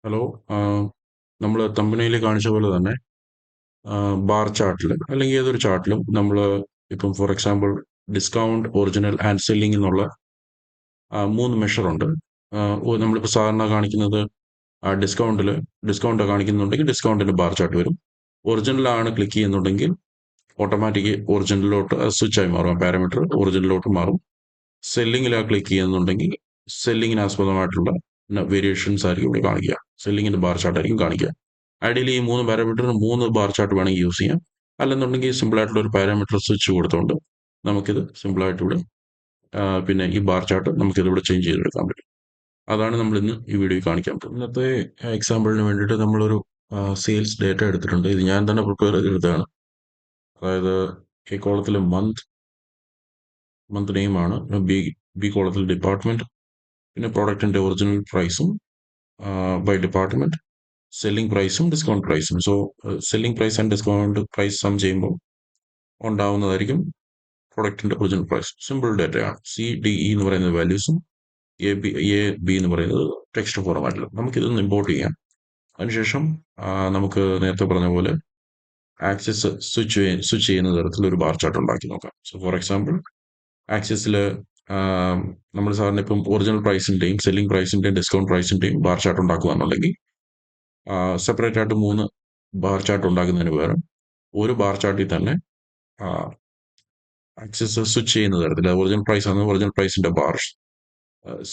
Hello. നമ്മൾ തമ്പനയിൽ കാണിച്ച പോലെ തന്നെ ബാർ ചാർട്ടിൽ അല്ലെങ്കിൽ ഏതൊരു ചാർട്ടിലും നമ്മൾ ഇപ്പം for example discount, original and selling എന്നുള്ള മൂന്ന് മെഷറുണ്ട്. നമ്മളിപ്പോൾ സാധാരണ കാണിക്കുന്നത് ഡിസ്കൗണ്ട് കാണിക്കുന്നുണ്ടെങ്കിൽ ഡിസ്കൗണ്ടിൻ്റെ ബാർ ചാർട്ട് വരും. ഒറിജിനലാണ് ക്ലിക്ക് ചെയ്യുന്നുണ്ടെങ്കിൽ ഓട്ടോമാറ്റിക് ഒറിജിനലിലോട്ട് സ്വിച്ച് ആയി മാറും, പാരാമീറ്റർ ഒറിജിനലിലോട്ട് മാറും. സെല്ലിങ്ങിലാണ് ക്ലിക്ക് ചെയ്യുന്നുണ്ടെങ്കിൽ സെല്ലിങ്ങിന് ആസ്പദമായിട്ടുള്ള വേരിയേഷൻസ് ആയിരിക്കും ഇവിടെ കാണിക്കുക. സെല്ലിങ്ങിൻ്റെ ബാർ ചാർട്ട് ആയിരിക്കും കാണിക്കുക. ഐഡിയലി ഈ മൂന്ന് പാരാമീറ്ററിന് മൂന്ന് ബാർ ചാർട്ട് വേണമെങ്കിൽ യൂസ് ചെയ്യാം. അല്ലെന്നുണ്ടെങ്കിൽ സിമ്പിളായിട്ടുള്ള ഒരു പാരാമീറ്റർ സ്വിച്ച് കൊടുത്തുകൊണ്ട് നമുക്കിത് സിമ്പിളായിട്ട് ഇവിടെ പിന്നെ ഈ ബാർ ചാർട്ട് നമുക്കിത് ഇവിടെ ചേഞ്ച് ചെയ്തെടുക്കാൻ പറ്റും. അതാണ് നമ്മൾ ഇന്ന് ഈ വീഡിയോയിൽ കാണിക്കാൻ പറ്റും. ഇന്നത്തെ എക്സാമ്പിളിന് വേണ്ടിയിട്ട് നമ്മളൊരു സെയിൽസ് ഡേറ്റ എടുത്തിട്ടുണ്ട്. ഇത് ഞാൻ തന്നെ പ്രിപ്പയർ ചെയ്തെടുത്തതാണ്. അതായത് ഈ കോളത്തിൽ മന്ത് നെയിമാണ്, ബി കോളത്തിൽ ഡിപ്പാർട്ട്മെന്റ്, പിന്നെ പ്രോഡക്റ്റിന്റെ ഒറിജിനൽ പ്രൈസും ബൈ ഡിപ്പാർട്ട്മെന്റ്, സെല്ലിംഗ് പ്രൈസും ഡിസ്കൗണ്ട് പ്രൈസും. So selling price and discount price sum ചെയ്യുമ്പോൾ ഉണ്ടാവുന്നതായിരിക്കും പ്രൊഡക്റ്റിന്റെ ഒറിജിനൽ പ്രൈസ്. സിമ്പിൾ ഡേറ്റയാണ്. CDE എന്ന് പറയുന്നത് വാല്യൂസും എ ബി എന്ന് പറയുന്നത് ടെക്സ്റ്റ് ഫോർമാറ്റിലും. നമുക്കിതൊന്ന് ഇമ്പോർട്ട് ചെയ്യാം. അതിനുശേഷം നമുക്ക് നേരത്തെ പറഞ്ഞ പോലെ ആക്സിസ് സ്വിച്ച് ചെയ്യുന്ന തരത്തിൽ ഒരു ബാർ ചാർട്ട് ഉണ്ടാക്കി നോക്കാം. സോ ഫോർ എക്സാമ്പിൾ ആക്സിസിൽ നമ്മൾ സാറിന് ഇപ്പം ഒറിജിനൽ പ്രൈസിന്റെയും സെല്ലിംഗ് പ്രൈസിന്റെയും ഡിസ്കൗണ്ട് പ്രൈസിന്റെയും ബാർ ചാർട്ട് ഉണ്ടാക്കുകയാണെന്നുണ്ടെങ്കിൽ സെപ്പറേറ്റ് ആയിട്ട് മൂന്ന് ബാർ ചാർട്ട് ഉണ്ടാക്കുന്നതിന് പകരം ഒരു ബാർ ചാർട്ടിൽ തന്നെ ആക്സിസ് സ്വിച്ച് ചെയ്യുന്ന തരത്തിൽ ഒറിജിനൽ പ്രൈസ് ആണ് ഒറിജിനൽ പ്രൈസിന്റെ ബാർ,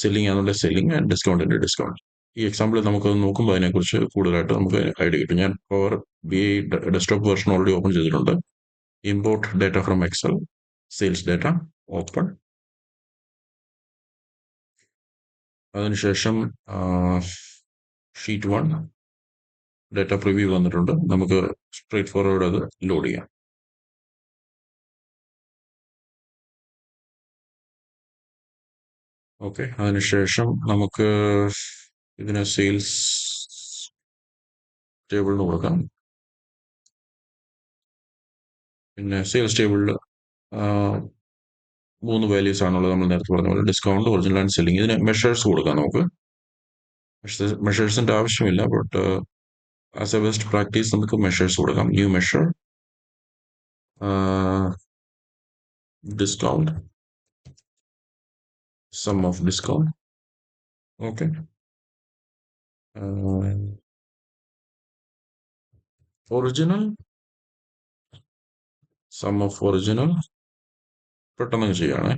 സെല്ലിംഗ് ആണെന്നുള്ള സെല്ലിംഗ് ആൻഡ് ഡിസ്കൗണ്ടിന്റെ ഡിസ്കൗണ്ട്. ഈ എക്സാമ്പിൾ നമുക്ക് നോക്കുമ്പോൾ അതിനെക്കുറിച്ച് കൂടുതലായിട്ട് നമുക്ക് ഐഡിയ കിട്ടും. ഞാൻ power BI desktop version already open ചെയ്തിട്ടുണ്ട്. Import data from Excel, sales data open. അതിനുശേഷം ഷീറ്റ് 1 ഡേറ്റ പ്രിവ്യൂ വന്നിട്ടുണ്ട്. നമുക്ക് സ്ട്രേറ്റ് ഫോർവേഡ് അത് ലോഡ് ചെയ്യാം. ഓക്കെ, അതിനുശേഷം നമുക്ക് ഇതിനെ സെയിൽസ് ടേബിളിന് കൊടുക്കാം. പിന്നെ സെയിൽസ് ടേബിളിൽ മൂന്ന് വാല്യൂസ് ആണുള്ളത്. നമ്മൾ നേരത്തെ പറഞ്ഞ പോലെ ഡിസ്കൗണ്ട്, ഒറിജിനൽ ആൻഡ് സെല്ലിംഗ്. ഇതിന് മെഷേഴ്സ് കൊടുക്കാം. നമുക്ക് മെഷേഴ്സിന്റെ ആവശ്യമില്ല, but as a best practice നമുക്ക് മെഷേഴ്സ് കൊടുക്കാം. New measure, discount, sum of discount. Okay, original, sum of original. പെട്ടെന്ന് ചെയ്യാണ്.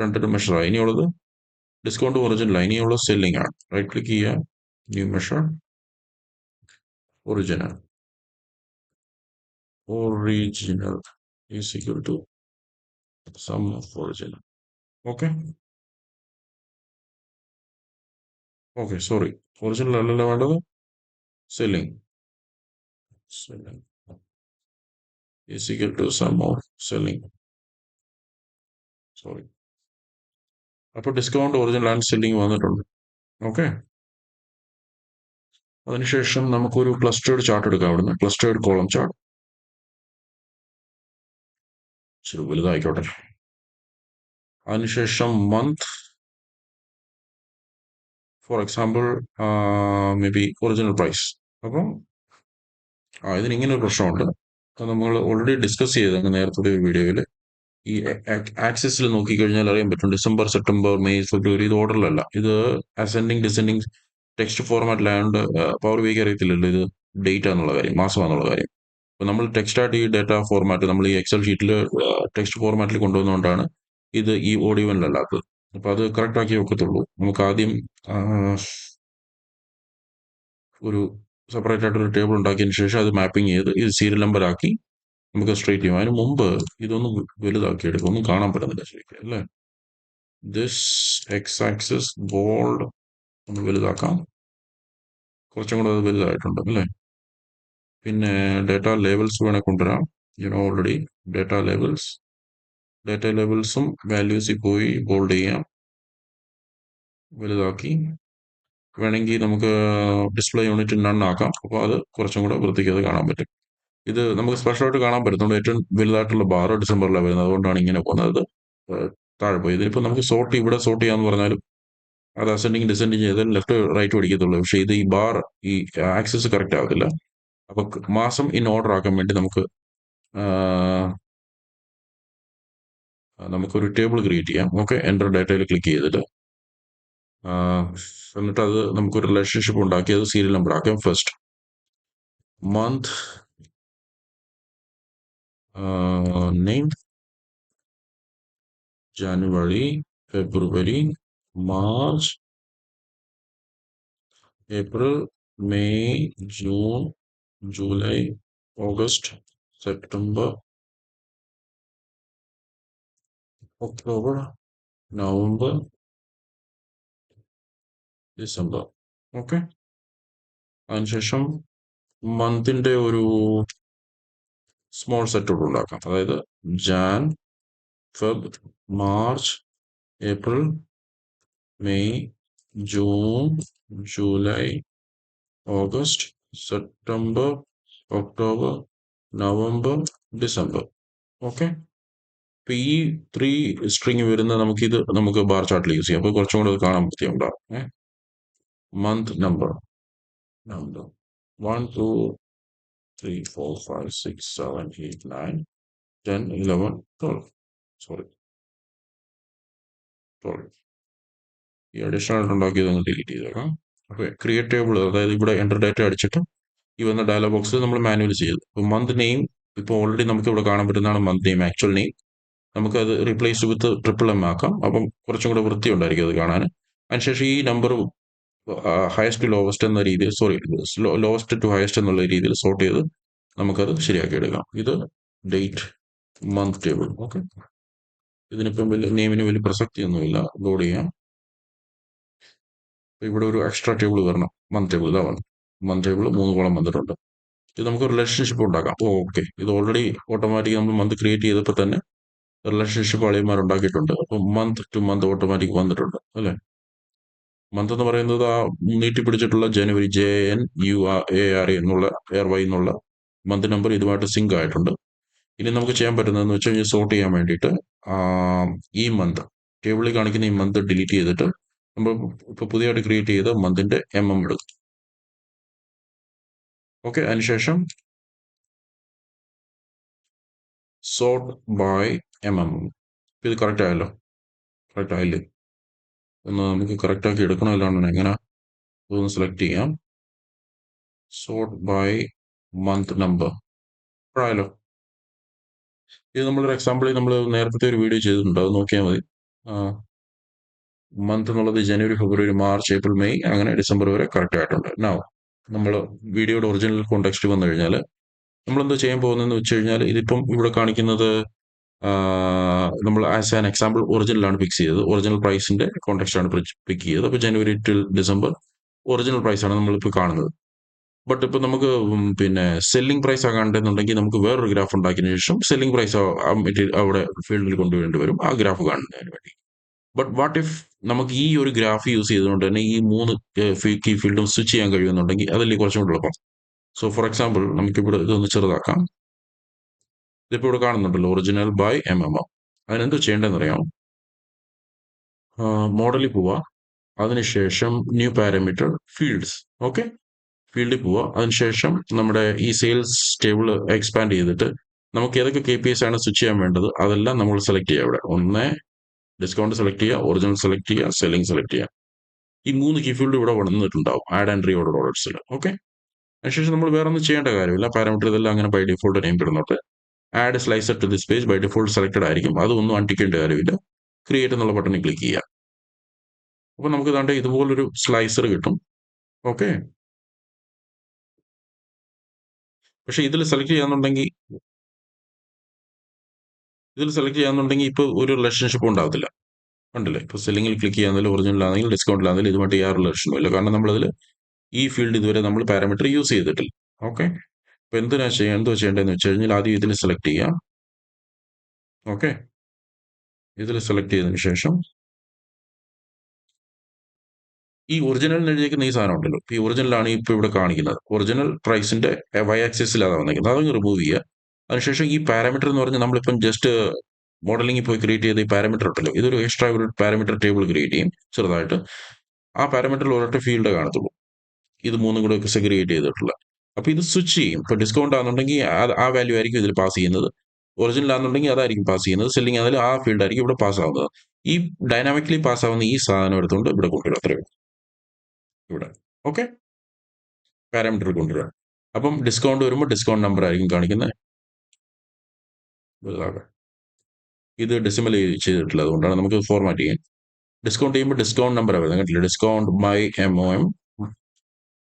രണ്ടൊരു മെഷറായി. ഇനിയുള്ളത് ഡിസ്കൗണ്ട് ഒറിജിനൽ, ഇനിയുള്ളത് സെല്ലിംഗ് ആണ്. റൈറ്റ് ക്ലിക്ക് ചെയ്യുക, new measure, original. Original is equal to sum of original. Okay okay, sorry, original അല്ലല്ലോ വേണ്ടത്, selling. Selling is equal to sum of selling. Sorry. അപ്പോൾ ഡിസ്കൗണ്ട്, ഒറിജിനൽ ആൻഡ് സെല്ലിംഗ് വന്നിട്ടുണ്ട്. Okay, അതിനുശേഷം നമുക്കൊരു clustered chart എടുക്കാം. അവിടുന്ന് clustered column chart ഇച്ചിരി വലുതായിക്കോട്ടെ. അതിനുശേഷം month, for example maybe original price. അപ്പം ഇതിന് ഇങ്ങനെ ഒരു പ്രശ്നമുണ്ട്. നമ്മൾ ഓൾറെഡി ഡിസ്കസ് ചെയ്തത് നേരത്തെ ഒരു വീഡിയോയിൽ. ഈ ആക്സിസിൽ നോക്കിക്കഴിഞ്ഞാൽ അറിയാൻ പറ്റും ഡിസംബർ, സെപ്റ്റംബർ, മെയ്, ഫെബ്രുവരി. ഇത് ഓർഡറിലല്ല, ഇത് അസെൻഡിങ് ഡിസെൻഡിങ് ടെക്സ്റ്റ് ഫോർമാറ്റിലായതുകൊണ്ട് പവർ ബിക്ക് അറിയത്തില്ലല്ലോ ഇത് ഡേറ്റ് എന്നുള്ള കാര്യം, മാസമാണെന്നുള്ള കാര്യം. അപ്പോൾ നമ്മൾ ടെക്സ്റ്റായിട്ട് ഈ ഡേറ്റ ഫോർമാറ്റ് നമ്മൾ ഈ എക്സൽ ഷീറ്റിൽ ടെക്സ്റ്റ് ഫോർമാറ്റിൽ കൊണ്ടുവന്നുകൊണ്ടാണ് ഇത് ഈ ഓഡിയോയിലല്ലാത്തത്. അപ്പോൾ അത് കറക്റ്റ് ആക്കി വെക്കത്തുള്ളൂ. നമുക്ക് ആദ്യം ഒരു സെപ്പറേറ്റ് ആയിട്ട് ഒരു ടേബിൾ ഉണ്ടാക്കിയതിന് ശേഷം അത് മാപ്പിംഗ് ചെയ്ത് ഇത് സീരിയൽ നമ്പർ ആക്കി നമുക്ക് സ്ട്രേറ്റ് ചെയ്യാം. അതിന് മുമ്പ് ഇതൊന്നും വലുതാക്കി എടുക്കും, ഒന്നും കാണാൻ പറ്റുന്നില്ല ശരിക്കും അല്ലേ. ദിസ് എക്സ് ആക്സിസ് ബോൾഡ് ഒന്ന് വലുതാക്കാം. കുറച്ചും കൂടെ അത് വലുതായിട്ടുണ്ട് അല്ലേ. പിന്നെ ഡേറ്റ ലേബൽസ് വേണേൽ കൊണ്ടുവരാം. ഓൾറെഡി ഡേറ്റ ലേബൽസും വാല്യൂസിൽ പോയി ബോൾഡ് ചെയ്യാം, വലുതാക്കി. വേണമെങ്കിൽ നമുക്ക് ഡിസ്പ്ലേ യൂണിറ്റ് നൺ ആക്കാം. അപ്പോൾ അത് കുറച്ചും കൂടെ വൃത്തിക്ക് അത് കാണാൻ പറ്റും. ഇത് നമുക്ക് സ്പെഷ്യലായിട്ട് കാണാൻ പറ്റുന്നുണ്ട്. ഏറ്റവും വലുതായിട്ടുള്ള ബാർ ഡിസംബറിലാണ് വരുന്നത്, അതുകൊണ്ടാണ് ഇങ്ങനെ പോകുന്നത്. താഴെ പോയി ഇതിപ്പോൾ നമുക്ക് ഇവിടെ സോർട്ട് ചെയ്യാന്ന് പറഞ്ഞാലും അത് അസെൻഡിങ് ഡിസെൻഡിങ് ചെയ്താൽ ലെഫ്റ്റ് റൈറ്റ് പഠിക്കത്തുള്ളൂ. പക്ഷേ ഇത് ഈ ബാർ ഈ ആക്സസ് കറക്റ്റ് ആവത്തില്ല. അപ്പൊ മാസം ഇൻ ഓർഡർ ആക്കാൻ വേണ്ടി നമുക്കൊരു ടേബിൾ ക്രിയേറ്റ് ചെയ്യാം. ഓക്കെ, എൻ്റർ ഡാറ്റയിൽ ക്ലിക്ക് ചെയ്തിട്ട് എന്നിട്ട് അത് നമുക്കൊരു റിലേഷൻഷിപ്പ് ഉണ്ടാക്കി അത് സീരിയൽ നമ്പർ ആക്കാം. First month name January, February, March, April, May, June, July, August, September, October, November, December. Okay, അതിനുശേഷം മന്തിന്റെ ഒരു സ്മോൾ സെറ്റപ്പ് ഉണ്ടാക്കാം. അതായത് Jan, Feb, March, April, May, June, July, August, September, October, November, December. Okay, ഇപ്പൊ ഈ 3 string വരുന്ന നമുക്ക് bar ചാർട്ടിൽ യൂസ് ചെയ്യാം. അപ്പൊ കുറച്ചും കൂടെ കാണാൻ ബുദ്ധിമുട്ടാണ്. Month number 1 2 3 4 5 6 7 8 9 10 11 12. സോറി, 12. ഈ അഡീഷണൽ ഉണ്ടാക്കിയത് ഒന്ന് ഡിലീറ്റ് ചെയ്തേക്കാം. അപ്പൊ ക്രിയേറ്റ് ടേബിൾ, അതായത് ഇവിടെ എൻ്റർ ഡാറ്റ അടിച്ചിട്ട് ഈ വന്ന ഡയലോഗ് ബോക്സ് നമ്മൾ മാനുവലി ചെയ്തു. ഇപ്പൊ മന്ത് നെയിം ഇപ്പോൾ ഓൾറെഡി നമുക്ക് ഇവിടെ കാണാൻ പറ്റുന്നതാണ് മന്ത് നെയിം, ആക്ച്വൽ നെയിം. നമുക്കത് റീപ്ലേസ് വിത്ത് ട്രിപ്പിൾ M ആക്കാം. അപ്പം കുറച്ചും കൂടെ വൃത്തി ഉണ്ടായിരിക്കും അത് കാണാൻ. അതിനുശേഷം ഈ നമ്പർ ഹയസ്റ്റ് ടു ലോവസ്റ്റ് എന്ന രീതിയിൽ, ലോവസ്റ്റ് ടു ഹയസ്റ്റ് എന്നുള്ള രീതിയിൽ സോർട്ട് ചെയ്ത് നമുക്കത് ശരിയാക്കി എടുക്കാം. ഇത് ഡേറ്റ് മന്ത് ടേബിൾ. ഓക്കെ, ഇതിനിപ്പം നെയിമിന് വലിയ പ്രസക്തിയൊന്നുമില്ല. ലോഡ് ചെയ്യാം. ഇവിടെ ഒരു എക്സ്ട്രാ ടേബിൾ വരണം. മന്ത് ടേബിൾ ഇതാ വന്നു. മന്ത് ടേബിൾ 3 കോളം വന്നിട്ടുണ്ട്. ഇത് നമുക്ക് റിലേഷൻഷിപ്പ് ഉണ്ടാക്കാം. ഓക്കെ, ഇത് ഓൾറെഡി ഓട്ടോമാറ്റിക് നമ്മൾ മന്ത് ക്രിയേറ്റ് ചെയ്തപ്പോൾ തന്നെ റിലേഷൻഷിപ്പ് അളിയന്മാർ ഉണ്ടാക്കിയിട്ടുണ്ട്. അപ്പൊ മന്ത് ടു മന്ത് ഓട്ടോമാറ്റിക് വന്നിട്ടുണ്ട് അല്ലെ. മന്ത് എന്ന് പറയുന്നത് ആ നീട്ടിപ്പിടിച്ചിട്ടുള്ള ജനുവരി JNUARA എന്നുള്ള ARY എന്നുള്ള മന്ത് നമ്പർ ഇതുമായിട്ട് സിങ്ക് ആയിട്ടുണ്ട്. ഇനി നമുക്ക് ചെയ്യാൻ പറ്റുന്നതെന്ന് വെച്ച് കഴിഞ്ഞാൽ സോർട്ട് ചെയ്യാൻ വേണ്ടിയിട്ട് ഈ മന്ത് ടേബിളിൽ കാണിക്കുന്ന ഈ മന്ത് ഡിലീറ്റ് ചെയ്തിട്ട് നമ്മൾ ഇപ്പൊ പുതിയതായിട്ട് ക്രിയേറ്റ് ചെയ്ത മന്തിന്റെ എടുക്കും. ഓക്കെ, അതിനുശേഷം സോർട്ട് ബൈ ഇത് കറക്റ്റ് ആയല്ലോ. കറക്റ്റ് ആയില്ലേ എന്ന് നമുക്ക് കറക്റ്റ് ആക്കി എടുക്കണമല്ലാണ്. എങ്ങനെ ഒന്ന് സെലക്ട് ചെയ്യാം. സോർട്ട് ബൈ മന്ത് നമ്പർ ആയല്ലോ. ഇത് നമ്മളൊരു എക്സാമ്പിളിൽ നമ്മൾ നേരത്തെ ഒരു വീഡിയോ ചെയ്തിട്ടുണ്ട്, അത് നോക്കിയാൽ മതി. മന്ത് എന്നുള്ളത് ജനുവരി, ഫെബ്രുവരി, മാർച്ച്, ഏപ്രിൽ, മെയ്, അങ്ങനെ ഡിസംബർ വരെ കറക്റ്റ് ആയിട്ടുണ്ട്. നൗ നമ്മൾ വീഡിയോയുടെ ഒറിജിനൽ കോണ്ടെക്സ്റ്റ് വന്നു കഴിഞ്ഞാൽ നമ്മൾ എന്താ ചെയ്യാൻ പോകുന്നതെന്ന് വെച്ച് കഴിഞ്ഞാൽ, ഇതിപ്പം ഇവിടെ കാണിക്കുന്നത് നമ്മൾ ആസ് ആൻ എക്സാമ്പിൾ ഒറിജിനലാണ് ഫിക്സ് ചെയ്തത്. ഒറിജിനൽ പ്രൈസിന്റെ കോണ്ടെക്സ്റ്റ് ആണ് പിക്ക് ചെയ്തത്. അപ്പോൾ ജനുവരി ടിൽ ഡിസംബർ ഒറിജിനൽ പ്രൈസ് ആണ് നമ്മളിപ്പോൾ കാണുന്നത്. ബട്ട് ഇപ്പൊ നമുക്ക് പിന്നെ സെല്ലിംഗ് പ്രൈസ് ആകണ്ടെന്നുണ്ടെങ്കിൽ നമുക്ക് വേറൊരു ഗ്രാഫ് ഉണ്ടാക്കിയതിനു ശേഷം സെല്ലിംഗ് പ്രൈസ് അവിടെ ഫീൽഡിൽ കൊണ്ടുവരേണ്ടി വരും, ആ ഗ്രാഫ് കാണുന്നതിന് വേണ്ടി. ബട്ട് വാട്ട് ഇഫ് നമുക്ക് ഈ ഒരു ഗ്രാഫ് യൂസ് ചെയ്തുകൊണ്ട് തന്നെ ഈ 3 കീ ഫീൽഡും സ്വിച്ച് ചെയ്യാൻ കഴിയുമെന്നുണ്ടെങ്കിൽ അതല്ലേ കുറച്ചും കൂടി എളുപ്പം. സോ ഫോർ എക്സാമ്പിൾ നമുക്കിവിടെ ഇതൊന്ന് ചെറുതാക്കാം. ഇതിപ്പോൾ ഇവിടെ കാണുന്നുണ്ടല്ലോ, ഒറിജിനൽ ബൈ MMO. അതിനെന്ത് ചെയ്യേണ്ടതെന്ന് അറിയാം. മോഡലിൽ പോവാ, അതിനുശേഷം ന്യൂ പാരാമീറ്റർ ഫീൽഡ്സ്. ഓക്കെ, ഫീൽഡിൽ പോവുക. അതിനുശേഷം നമ്മുടെ ഈ സെയിൽസ് ടേബിൾ എക്സ്പാൻഡ് ചെയ്തിട്ട് നമുക്ക് ഏതൊക്കെ KPIs ആണ് സ്വിച്ച് ചെയ്യാൻ വേണ്ടത് അതെല്ലാം നമ്മൾ സെലക്ട് ചെയ്യുക. ഇവിടെ ഒന്ന് ഡിസ്കൗണ്ട് സെലക്ട് ചെയ്യുക, ഒറിജിനൽ സെലക്ട് ചെയ്യുക, സെല്ലിംഗ് സെലക്ട് ചെയ്യുക. ഈ 3 കീ ഫീൽഡ് ഇവിടെ വന്നിട്ടുണ്ടാവും ആഡ് ആൻഡ് റീ ഓർഡർ ഓർഡേഴ്സിൽ. ഓക്കെ, അതിനുശേഷം നമ്മൾ വേറെ ഒന്നും ചെയ്യേണ്ട കാര്യമില്ല. പാരാമീറ്റർ ഇതെല്ലാം അങ്ങനെ ബൈ ഡിഫോൾട്ട് നെയിം ഇടുന്നുണ്ട്. Add slicer to this page by default selected ആയിരിക്കും. അതൊന്നും അണ്ടിക്കേണ്ട കാര്യമില്ല. ക്രിയേറ്റ് എന്നുള്ള ബട്ടണിൽ ക്ലിക്ക് ചെയ്യുക. അപ്പൊ നമുക്ക് ദാണ്ടെ ഇതുപോലൊരു സ്ലൈസർ കിട്ടും. ഓക്കെ, പക്ഷെ ഇതിൽ സെലക്ട് ചെയ്യാന്നുണ്ടെങ്കിൽ ഇപ്പൊ ഒരു റിലേഷൻഷിപ്പ് ഉണ്ടാകത്തില്ല. കണ്ടില്ലേ, ഇപ്പൊ സെല്ലിംഗിൽ ക്ലിക്ക് ചെയ്യാന്നെങ്കിൽ ഒറിജിനൽ ആണെങ്കിൽ ഡിസ്കൗണ്ടിലാണെങ്കിൽ ഇതുമായിട്ട് യാതൊരു റിലേഷനും ഇല്ല. കാരണം നമ്മളതിൽ ഈ ഫീൽഡ് ഇതുവരെ നമ്മൾ പാരാമീറ്റർ യൂസ് ചെയ്തിട്ടില്ല. ഓക്കെ, അപ്പൊ എന്തോ ചെയ്യേണ്ടതെന്ന് വെച്ച് കഴിഞ്ഞാൽ ആദ്യം ഇതിൽ സെലക്ട് ചെയ്യാം. ഓക്കെ, ഇതിൽ സെലക്ട് ചെയ്തതിനു ശേഷം ഈ ഒറിജിനൽ എഴുതിയേക്കുന്ന ഈ സാധനം ഉണ്ടല്ലോ, ഈ ഒറിജിനലാണ് ഇപ്പൊ ഇവിടെ കാണിക്കുന്നത്. ഒറിജിനൽ പ്രൈസിന്റെ Y ആക്സിസിൽ അതാണ് വന്നിരിക്കുന്നത്. അതങ്ങ് റിമൂവ് ചെയ്യുക. അതിനുശേഷം ഈ പാരാമീറ്റർ എന്ന് പറഞ്ഞാൽ നമ്മളിപ്പം ജസ്റ്റ് മോഡലിംഗിൽ പോയി ക്രിയേറ്റ് ചെയ്ത ഈ പാരാമീറ്റർ ഉണ്ടല്ലോ, ഇതൊരു എക്സ്ട്രാ ഒരു പാരാമീറ്റർ ടേബിൾ ക്രിയേറ്റ് ചെയ്യും ചെറുതായിട്ട്. ആ പാരാമീറ്ററിൽ ഒരൊറ്റ ഫീൽഡ് കാണത്തുള്ളൂ. ഇത് മൂന്നും കൂടെ സെഗ്രിഗേറ്റ് ചെയ്തിട്ടുള്ള. അപ്പോൾ ഇത് സ്വിച്ച് ചെയ്യും. ഇപ്പോൾ ഡിസ്കൗണ്ട് ആണെന്നുണ്ടെങ്കിൽ ആ വാല്യൂ ആയിരിക്കും ഇതിൽ പാസ് ചെയ്യുന്നത്. ഒറിജിനൽ ആണെന്നുണ്ടെങ്കിൽ അതായിരിക്കും പാസ് ചെയ്യുന്നത്. സെല്ലിംഗ് ആണെങ്കിലും ആ ഫീൽഡ് ആയിരിക്കും ഇവിടെ പാസ് ആവുന്നത്. ഈ ഡൈനാമിക്കലി പാസ് ആവുന്ന ഈ സാധനം എടുത്തുകൊണ്ട് ഇവിടെ കൊണ്ടുവരും. അത്രയും ഇവിടെ ഓക്കെ പാരാമീറ്റർ കൊണ്ടുവരിക. അപ്പം ഡിസ്കൗണ്ട് വരുമ്പോൾ ഡിസ്കൗണ്ട് നമ്പർ ആയിരിക്കും കാണിക്കുന്നത്. ഇത് ഡെസിമൽ ചെയ്തിട്ടില്ല, അതുകൊണ്ടാണ് നമുക്ക് ഫോർമാറ്റ് ചെയ്യാൻ. ഡിസ്കൗണ്ട് ചെയ്യുമ്പോൾ ഡിസ്കൗണ്ട് നമ്പർ വരുന്നത് കണ്ടില്ല, ഡിസ്കൗണ്ട് ബൈ MOM.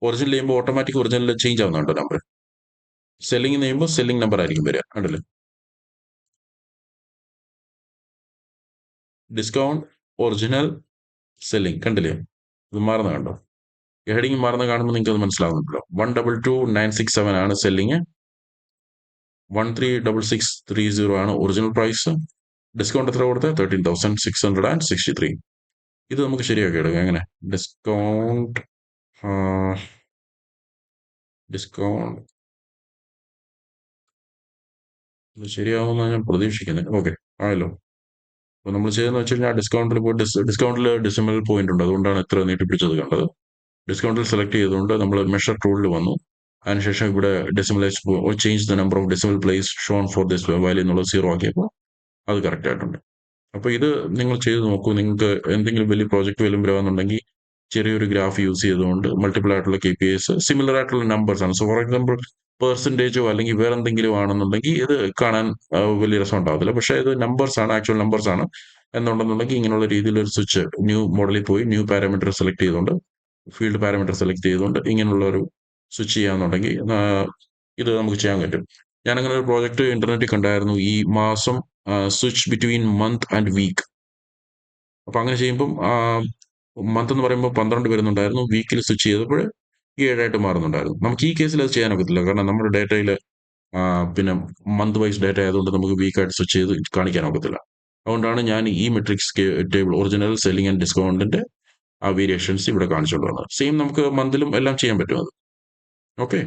ഒറിജിനൽ ചെയ്യുമ്പോൾ ഓട്ടോമാറ്റിക് ഒറിജിനൽ ചേഞ്ച് ആവുന്നുണ്ടോ നമ്പർ. സെല്ലിംഗ് ചെയ്യുമ്പോൾ സെല്ലിംഗ് നമ്പർ ആയിരിക്കും വരിക, കണ്ടില്ലേ. ഡിസ്കൗണ്ട് ഒറിജിനൽ സെല്ലിംഗ് കണ്ടില്ലേ, ഇത് മാറുന്ന കണ്ടോ. ഹെഡിങ് മാറുന്ന കാണുമ്പോൾ നിങ്ങൾക്ക് അത് മനസ്സിലാവുന്നുണ്ടല്ലോ. 122,967 ആണ് സെല്ലിങ്, 136630 ആണ് ഒറിജിനൽ പ്രൈസ്. ഡിസ്കൗണ്ട് എത്ര കൊടുത്തത്? 13,663. ഇത് നമുക്ക് ശരിയാക്കി എടുക്കാം. എങ്ങനെ ഡിസ്കൗണ്ട് ഇത് ശരിയാവുമെന്നാണ് ഞാൻ പ്രതീക്ഷിക്കുന്നത്. ഓക്കെ ആയല്ലോ. അപ്പോൾ നമ്മൾ ചെയ്യുന്നത് വെച്ച് കഴിഞ്ഞാൽ ഡിസ്കൗണ്ടിൽ പോയി ഡിസ്കൗണ്ടിൽ ഡെസിമൽ പോയിന്റ് ഉണ്ട്, അതുകൊണ്ടാണ് ഇത്ര നീട്ടിപ്പിടിച്ചത് കണ്ടത്. ഡിസ്കൗണ്ടിൽ സെലക്ട് ചെയ്തുകൊണ്ട് നമ്മൾ മെഷർ ടൂളിൽ വന്നു. അതിനുശേഷം ഇവിടെ decimalize change the number of decimal place shown for this value എന്നുള്ളത് 0 ആക്കിയപ്പോൾ അത് കറക്റ്റ് ആയിട്ടുണ്ട്. അപ്പോൾ ഇത് നിങ്ങൾ ചെയ്ത് നോക്കൂ. നിങ്ങൾക്ക് എന്തെങ്കിലും വലിയ പ്രോജക്റ്റ് വരുമ്പോഴാണെന്നുണ്ടെങ്കിൽ ചെറിയൊരു ഗ്രാഫ് യൂസ് ചെയ്തുകൊണ്ട് മൾട്ടിപ്പിൾ ആയിട്ടുള്ള KPIs സിമിലർ ആയിട്ടുള്ള നമ്പേഴ്സ് ആണ്. സോ ഫോർ എക്സാമ്പിൾ പെർസെൻറ്റേജോ അല്ലെങ്കിൽ വേറെ എന്തെങ്കിലും ആണെന്നുണ്ടെങ്കിൽ ഇത് കാണാൻ വലിയ രസം ഉണ്ടാവത്തില്ല. പക്ഷേ ഇത് നമ്പേഴ്സ് ആണ്, ആക്ച്വൽ നമ്പേഴ്സ് ആണ് എന്നുണ്ടെന്നുണ്ടെങ്കിൽ ഇങ്ങനെയുള്ള രീതിയിൽ ഒരു സ്വിച്ച് ന്യൂ മോഡലിൽ പോയി ന്യൂ പാരാമീറ്റർ സെലക്ട് ചെയ്തുകൊണ്ട് ഫീൽഡ് പാരാമീറ്റർ സെലക്ട് ചെയ്തുകൊണ്ട് ഇങ്ങനെയുള്ള ഒരു സ്വിച്ച് ചെയ്യാന്നുണ്ടെങ്കിൽ ഇത് നമുക്ക് ചെയ്യാൻ പറ്റും. ഞാനങ്ങനെ ഒരു പ്രോജക്റ്റ് ഇന്റർനെറ്റിൽ കണ്ടായിരുന്നു. ഈ മാസം switch between month and week. അപ്പോൾ അങ്ങനെ ചെയ്യുമ്പം മന്ത് എന്ന് പറയുമ്പോൾ 12 വരുന്നുണ്ടായിരുന്നു, വീക്കിൽ സ്വിച്ച് ചെയ്തപ്പോൾ 7 മാറുന്നുണ്ടായിരുന്നു. നമുക്ക് ഈ കേസിൽ അത് ചെയ്യാൻ ഒക്കത്തില്ല, കാരണം നമ്മുടെ ഡേറ്റയിൽ പിന്നെ മന്ത് വൈസ് ഡേറ്റ ആയതുകൊണ്ട് നമുക്ക് വീക്കായിട്ട് സ്വിച്ച് ചെയ്ത് കാണിക്കാൻ ഒക്കത്തില്ല. അതുകൊണ്ടാണ് ഞാൻ ഈ metrics table original selling and ഡിസ്കൗണ്ടിന്റെ ആ വേരിയേഷൻസ് ഇവിടെ കാണിച്ചുകൊണ്ട് വന്നത്. സെയിം നമുക്ക് മന്തിലും എല്ലാം ചെയ്യാൻ പറ്റും അത്. ഓക്കെ.